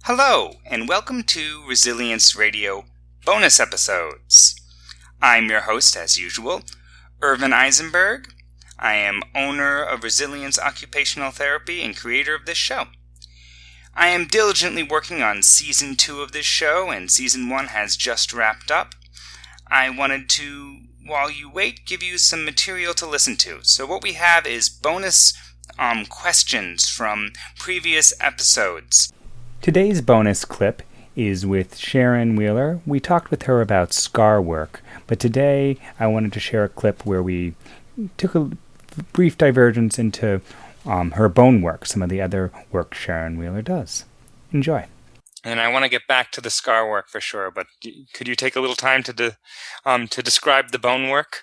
Hello, and welcome to Resilience Radio bonus episodes. I'm your host, as usual, Irvin Eisenberg. I am owner of Resilience Occupational Therapy and creator of this show. I am diligently working on Season 2 of this show, and Season 1 has just wrapped up. I wanted to, while you wait, give you some material to listen to. So what we have is bonus questions from previous episodes. Today's bonus clip is with Sharon Wheeler. We talked with her about scar work, but today I wanted to share a clip where we took a brief divergence into her bone work, some of the other work Sharon Wheeler does. Enjoy. And I want to get back to the scar work for sure, but could you take a little time to describe the bone work?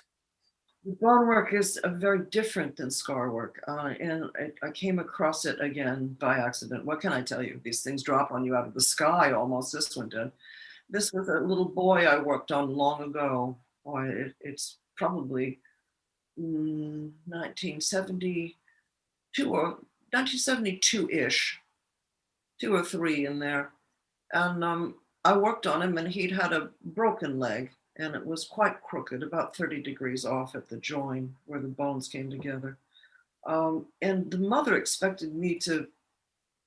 The bone work is very different than scar work, and I came across it again by accident. What can I tell you? These things drop on you out of the sky almost. This one did. This was a little boy I worked on long ago. It's probably 1972 or 1972-ish, 2 or 3 in there. And I worked on him, and he'd had a broken leg. And it was quite crooked, about 30 degrees off at the joint where the bones came together. And the mother expected me to,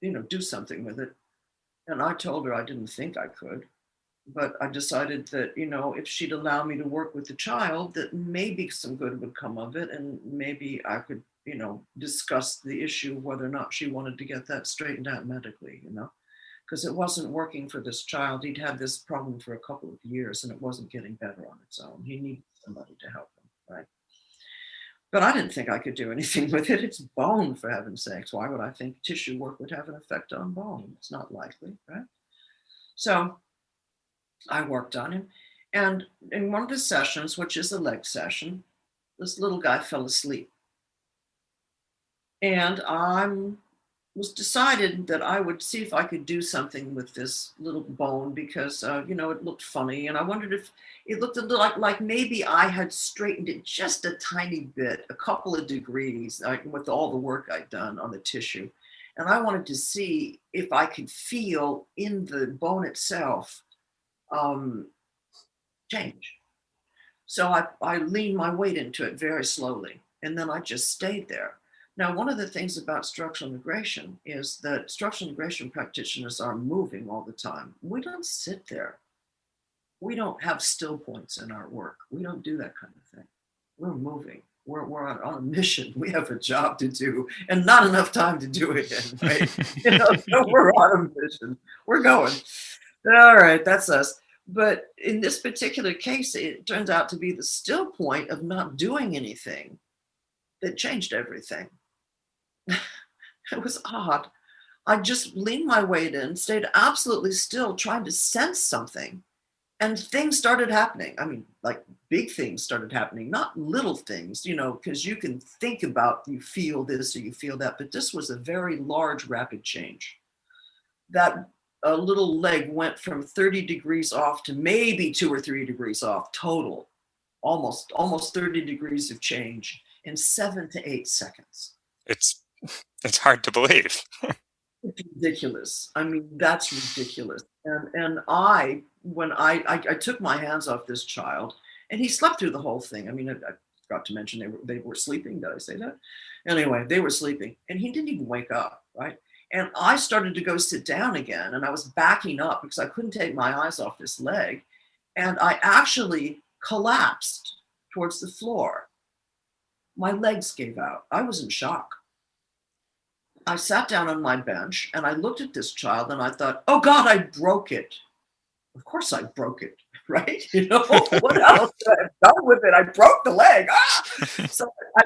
do something with it. And I told her I didn't think I could. But I decided that, if she'd allow me to work with the child, that maybe some good would come of it. And maybe I could, discuss the issue, whether or not she wanted to get that straightened out medically, because it wasn't working for this child. He'd had this problem for a couple of years and it wasn't getting better on its own. He needed somebody to help him, right? But I didn't think I could do anything with it. It's bone, for heaven's sakes. Why would I think tissue work would have an effect on bone? It's not likely, right? So I worked on him. And in one of the sessions, which is a leg session, this little guy fell asleep. And was decided that I would see if I could do something with this little bone because, it looked funny. And I wondered if it looked a little like maybe I had straightened it just a tiny bit, a couple of degrees with all the work I'd done on the tissue. And I wanted to see if I could feel in the bone itself change. So I leaned my weight into it very slowly. And then I just stayed there. Now, one of the things about structural integration is that structural integration practitioners are moving all the time. We don't sit there. We don't have still points in our work. We don't do that kind of thing. We're moving. We're on a mission. We have a job to do and not enough time to do it in, right? So we're on a mission. We're going. All right, that's us. But in this particular case, it turns out to be the still point of not doing anything that changed everything. It was odd. I just leaned my weight in, stayed absolutely still, trying to sense something. And things started happening. I mean, like big things started happening, not little things, because you can think about, you feel this or you feel that. But this was a very large, rapid change. That little leg went from 30 degrees off to maybe 2 or 3 degrees off total. Almost 30 degrees of change in 7 to 8 seconds. It's hard to believe. It's ridiculous. I mean, that's ridiculous. And when I took my hands off this child, and he slept through the whole thing. I mean, I forgot to mention they were sleeping. Did I say that? Anyway, they were sleeping, and he didn't even wake up, right? And I started to go sit down again, and I was backing up because I couldn't take my eyes off this leg, and I actually collapsed towards the floor. My legs gave out. I was in shock. I sat down on my bench and I looked at this child and I thought, oh God, I broke it. Of course I broke it, right? What else could I have done with it? I broke the leg. So I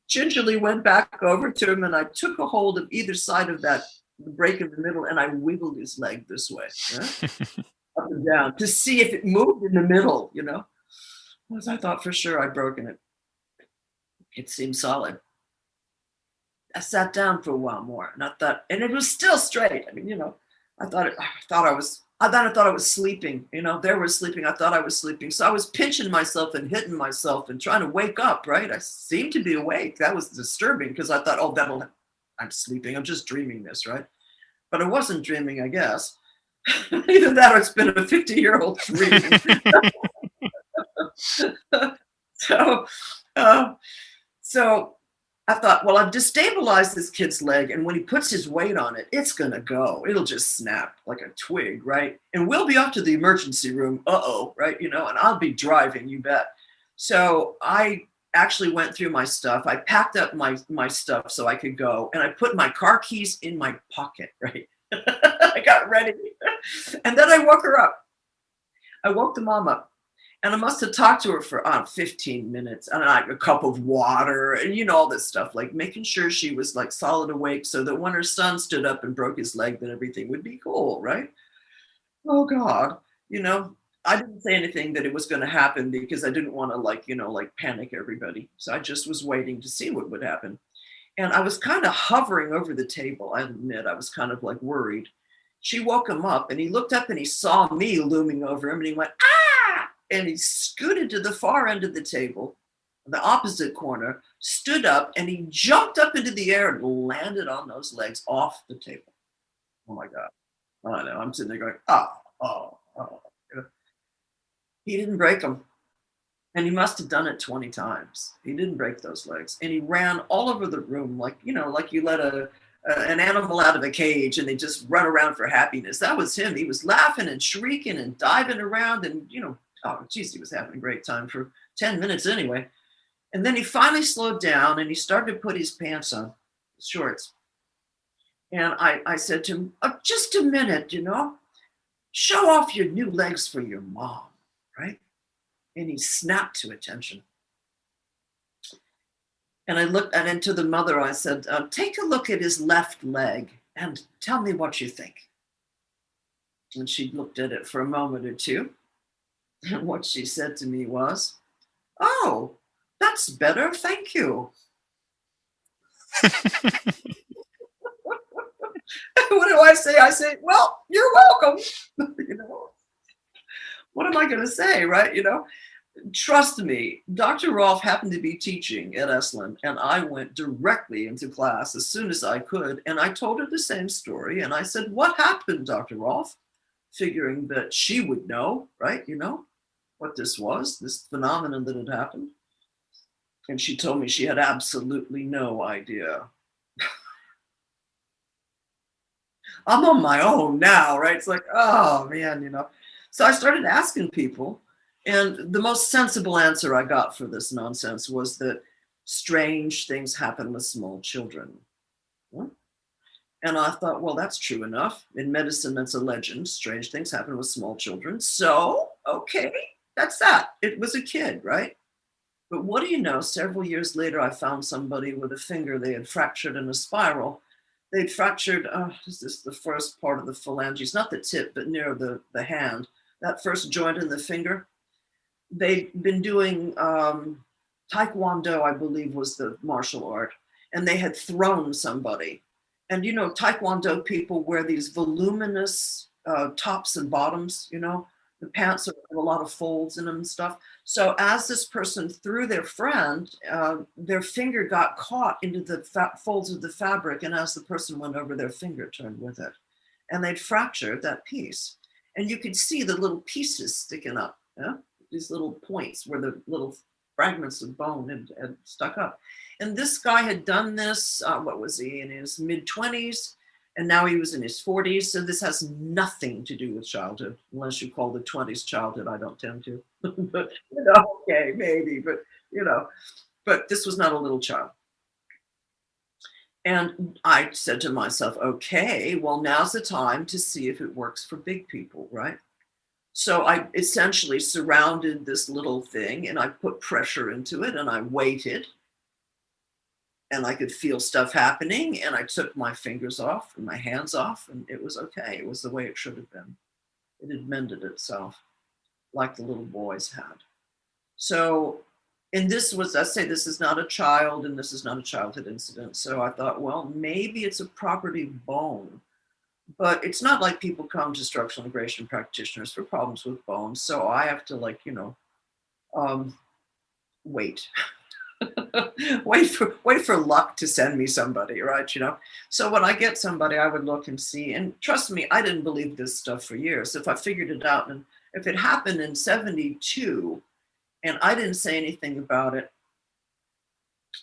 gingerly went back over to him and I took a hold of either side of that break in the middle and I wiggled his leg this way, up and down to see if it moved in the middle, Because I thought for sure I'd broken it. It seemed solid. I sat down for a while more and I thought, and it was still straight. I mean, I thought I was sleeping, they were sleeping. I thought I was sleeping. So I was pinching myself and hitting myself and trying to wake up, right? I seemed to be awake. That was disturbing because I thought, I'm sleeping. I'm just dreaming this, right? But I wasn't dreaming, I guess. Either that or it's been a 50-year-old dream. so, uh, so I thought, well, I've destabilized this kid's leg, and when he puts his weight on it, it's gonna go. It'll just snap like a twig, right? And we'll be off to the emergency room. Uh-oh, right? And I'll be driving, you bet. So I actually went through my stuff. I packed up my stuff so I could go, and I put my car keys in my pocket, right? I got ready. And then I woke her up. I woke the mom up. And I must have talked to her for 15 minutes and a cup of water and all this stuff, like making sure she was like solid awake so that when her son stood up and broke his leg, that everything would be cool, right? Oh God, I didn't say anything that it was going to happen because I didn't want to like panic everybody. So I just was waiting to see what would happen. And I was kind of hovering over the table. I admit I was kind of like worried. She woke him up and he looked up and he saw me looming over him and he went, ah! And he scooted to the far end of the table, the opposite corner, stood up, and he jumped up into the air and landed on those legs off the table. Oh my God. I know. I'm sitting there going, oh. He didn't break them. And he must have done it 20 times. He didn't break those legs. And he ran all over the room like you let an animal out of a cage and they just run around for happiness. That was him. He was laughing and shrieking and diving around and, oh, geez, he was having a great time for 10 minutes anyway. And then he finally slowed down and he started to put his pants on, his shorts. And I said to him, oh, just a minute, show off your new legs for your mom, right? And he snapped to attention. And I looked into the mother, I said, take a look at his left leg and tell me what you think. And she looked at it for a moment or two. And what she said to me was, oh, that's better, thank you. What do I say? I say, well, you're welcome. What am I going to say, right? Trust me, Dr. Rolf happened to be teaching at Esalen, and I went directly into class as soon as I could, and I told her the same story, and I said, what happened, Dr. Rolf? Figuring that she would know, right? What this was, this phenomenon that had happened. And she told me she had absolutely no idea. I'm on my own now, right? It's like, oh man, So I started asking people, and the most sensible answer I got for this nonsense was that strange things happen with small children. And I thought, well, that's true enough. In medicine, that's a legend. Strange things happen with small children. So, okay, that's that. It was a kid, right? But what do you know? Several years later, I found somebody with a finger they had fractured in a spiral. They'd fractured, this is the first part of the phalanges, not the tip, but near the hand, that first joint in the finger. They'd been doing Taekwondo, I believe was the martial art, and they had thrown somebody. And, Taekwondo people wear these voluminous tops and bottoms, the pants have a lot of folds in them and stuff. So as this person threw their friend, their finger got caught into the folds of the fabric. And as the person went over, their finger turned with it. And they'd fractured that piece. And you could see the little pieces sticking up, these little points where the little fragments of bone had stuck up. And this guy had done this, what was he, in his mid-20s? And now he was in his 40s. So this has nothing to do with childhood, unless you call the 20s childhood. I don't tend to. But, okay, maybe. But, but this was not a little child. And I said to myself, okay, well, now's the time to see if it works for big people, right? So I essentially surrounded this little thing and I put pressure into it and I waited. And I could feel stuff happening, and I took my fingers off and my hands off, and it was okay. It was the way it should have been. It had mended itself, like the little boys had. So, and this is not a child, and this is not a childhood incident. So I thought, well, maybe it's a property of bone, but it's not like people come to structural integration practitioners for problems with bones. So I have to wait. wait for luck to send me somebody, right? So when I get somebody, I would look and see. And trust me, I didn't believe this stuff for years. If I figured it out, and if it happened in 72 and I didn't say anything about it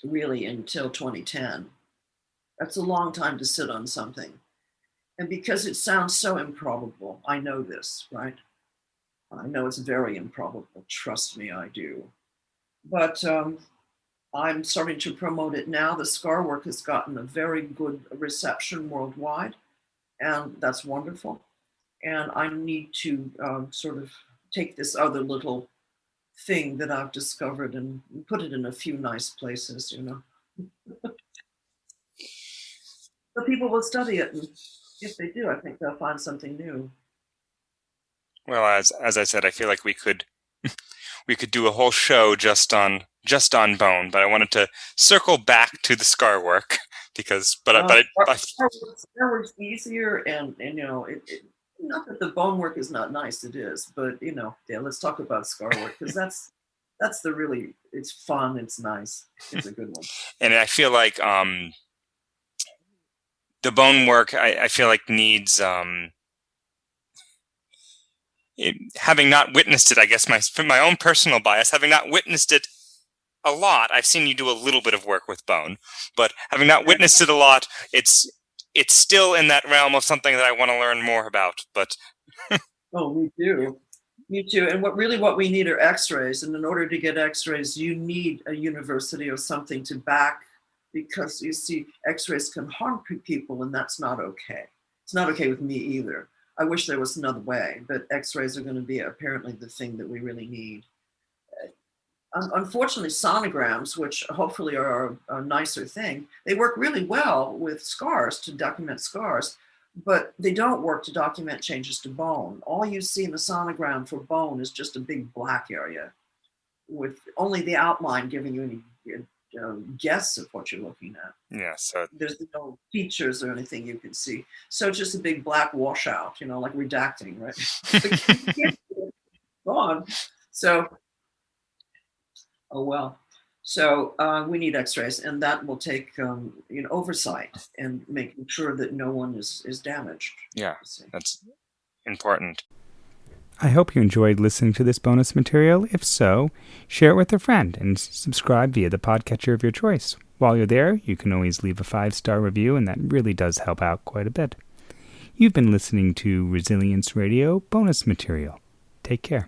really until 2010, that's a long time to sit on something. And because it sounds so improbable, I know this, right? I know it's very improbable. Trust me, I do. But I'm starting to promote it now. The scar work has gotten a very good reception worldwide, and that's wonderful. And I need to sort of take this other little thing that I've discovered and put it in a few nice places, So people will study it, and if they do, I think they'll find something new. Well, as I said, I feel like we could do a whole show just on bone, but I wanted to circle back to the scar work because, Scar work's easier, and not that the bone work is not nice, it is, but yeah, let's talk about scar work because that's it's fun, it's nice, it's a good one. And I feel like the bone work, I feel like needs having not witnessed it, I guess from my own personal bias, having not witnessed it a lot, I've seen you do a little bit of work with bone, but having not witnessed it a lot, it's still in that realm of something that I want to learn more about. But oh, me too. And what we need are X-rays, and in order to get X-rays, you need a university or something to back, because you see, X-rays can harm people, and that's not okay. It's not okay with me either. I wish there was another way, but X-rays are going to be apparently the thing that we really need. Unfortunately, sonograms, which hopefully are a nicer thing, they work really well with scars, to document scars, but they don't work to document changes to bone. All you see in the sonogram for bone is just a big black area with only the outline giving you any guess of what you're looking at. Yeah, so there's no features or anything you can see. So it's just a big black washout, like redacting, right? Gone. So, oh well. So we need X-rays, and that will take oversight and making sure that no one is damaged. Yeah, that's important. I hope you enjoyed listening to this bonus material. If so, share it with a friend and subscribe via the podcatcher of your choice. While you're there, you can always leave a 5-star review, and that really does help out quite a bit. You've been listening to Resilience Radio bonus material. Take care.